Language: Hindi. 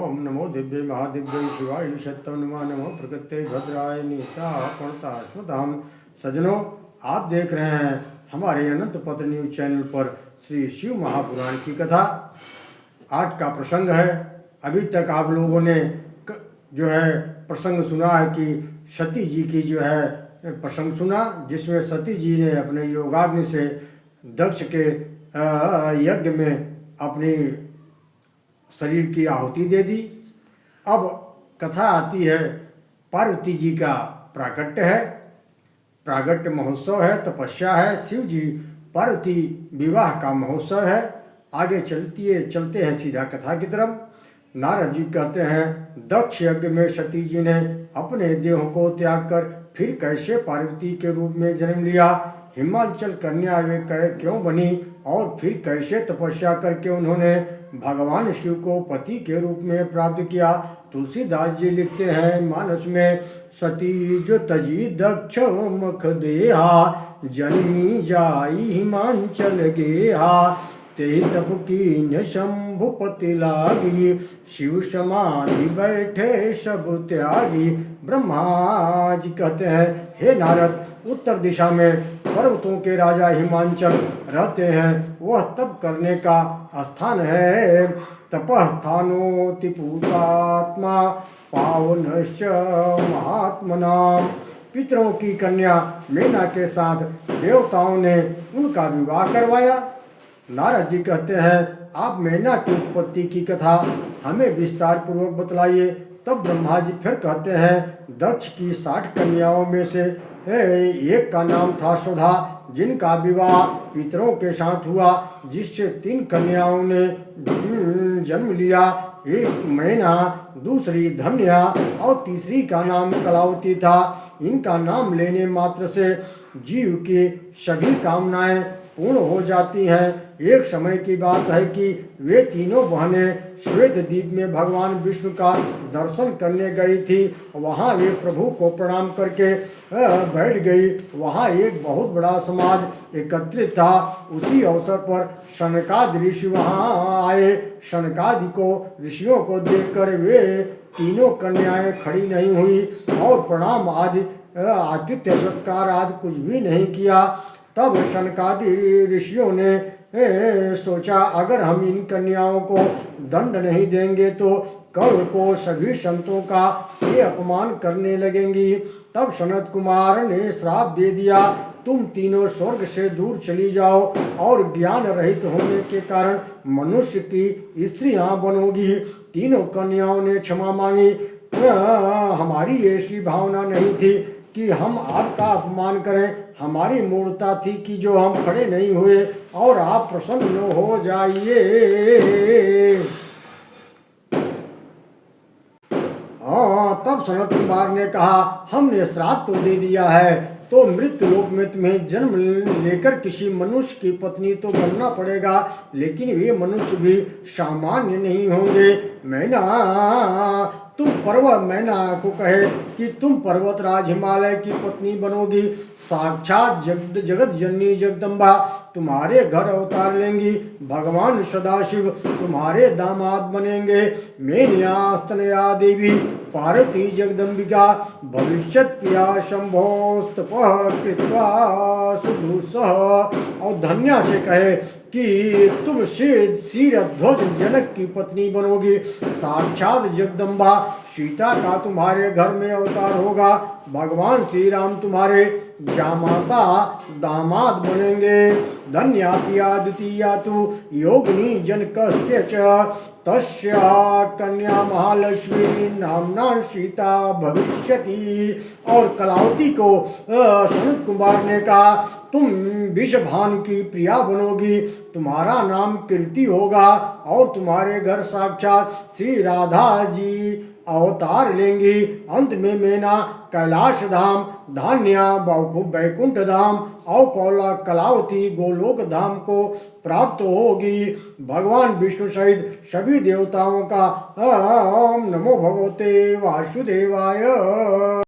ओम नमो दिव्य महादिव्य शिवाय सत्यम नमो प्रकृते भद्राय नीता पणता स्मृताम। सज्जनों, आप देख रहे हैं हमारे अनंत पत्र न्यूज चैनल पर श्री शिव महापुराण की कथा। आज का प्रसंग है, अभी तक आप लोगों ने जो है प्रसंग सुना है कि सती जी की जो है प्रसंग सुना, जिसमें सती जी ने अपने योगाग्नि से दक्ष के यज्ञ में अपनी शरीर की आहुति दे दी। अब कथा आती है, पार्वती जी का प्राकट्य है, प्रागट्य महोत्सव है, तपस्या है, शिव जी पार्वती विवाह का महोत्सव है। आगे चलते हैं सीधा कथा की तरफ। नारद जी कहते हैं, दक्ष यज्ञ में सती जी ने अपने देह को त्याग कर फिर कैसे पार्वती के रूप में जन्म लिया? हिमाचल कन्या वे क्यों बनी और फिर कैसे तपस्या करके उन्होंने भगवान शिव को पति के रूप में प्राप्त किया? तुलसीदास जी लिखते हैं मानस में, सती जो तजी दक्ष मख देहा, जन्मी जाई हिमांचल गेहा, ते तप की न शंभुपति लागी, शिव समाधि बैठे सब त्यागी। ब्रह्मा जी कहते हैं, हे नारद, उत्तर दिशा में पर्वतों के राजा हिमांचल रहते हैं, वह तप करने का स्थान है। तपः स्थानोति पूतात्मा पावनश्च महात्मनाम। पितरों की कन्या मेना के साथ देवताओं ने उनका विवाह करवाया। नारद जी कहते हैं, आप मेना की उत्पत्ति की कथा हमें विस्तार पूर्वक बतलाइए। तब ब्रह्मा जी फिर कहते हैं, दक्ष की 60 कन्याओं में से एक का नाम था सुधा, जिनका विवाह पितरों के साथ हुआ, जिससे 3 कन्याओं ने जन्म लिया। एक मैना, दूसरी धन्या और तीसरी का नाम कलावती था। इनका नाम लेने मात्र से जीव की सभी कामनाएं पूर्ण हो जाती हैं। एक समय की बात है कि वे तीनों बहनें श्वेत द्वीप में भगवान विष्णु का दर्शन करने गई थी। वहाँ वे प्रभु को प्रणाम करके बैठ गई। वहाँ एक बहुत बड़ा समाज एकत्रित था। उसी अवसर पर शनकादि ऋषि वहाँ आए। शनकादि को ऋषियों को देखकर वे तीनों कन्याएं खड़ी नहीं हुई और प्रणाम आदि आतिथ्य सत्कार आदि कुछ भी नहीं किया। तब शनकादि ऋषियों ने सोचा, अगर हम इन कन्याओं को दंड नहीं देंगे तो कल को सभी संतों का ये अपमान करने लगेंगी। तब सनत कुमार ने श्राप दे दिया, तुम तीनों स्वर्ग से दूर चली जाओ और ज्ञान रहित होने के कारण मनुष्य की स्त्रियां बनोगी। तीनों कन्याओं ने क्षमा मांगी। हमारी ऐसी भावना नहीं थी कि हम आपका अपमान करें। हमारी मूर्खता थी कि जो हम खड़े नहीं हुए और आप प्रसन्न हो जाइए। तब सनत कुमार ने कहा, हमने श्राप तो दे दिया है, तो मृत्यु लोक में तुम्हें जन्म लेकर किसी मनुष्य की पत्नी तो बनना पड़ेगा, लेकिन वे मनुष्य भी सामान्य नहीं होंगे। मैना को कहे कि तुम पर्वतराज हिमालय की पत्नी बनोगी। साक्षात जगत जननी जगदम्बा तुम्हारे घर अवतार लेंगी। भगवान सदाशिव तुम्हारे दामाद बनेंगे। मेनियास्तनया देवी पार्वती जगदम्बिका भविष्यत प्रिया शंभोस्तपः कृत्वा सुदुसह। और धन्या से कहे कि तुम शीरध्वज जनक की पत्नी बनोगी। साक्षात जगदम्बा सीता का तुम्हारे घर में अवतार होगा। भगवान श्री राम तुम्हारे जामाता दामाद बनेंगे। धन्या प्रिया द्वितीया तु योगिनी जनकस्य च, तस्या कन्या महालक्ष्मी नामना सीता भविष्यति। और कलावती को सनत कुमार ने कहा, तुम विषभानु की प्रिया बनोगी। तुम्हारा नाम कीर्ति होगा और तुम्हारे घर साक्षात श्री राधा जी अवतार लेंगी। अंत में मेना कैलाश धाम, धान्या बैकुंठ धाम और कलावती गोलोक धाम को प्राप्त होगी। भगवान विष्णु सहित सभी देवताओं का ओम नमो भगवते वासुदेवाय।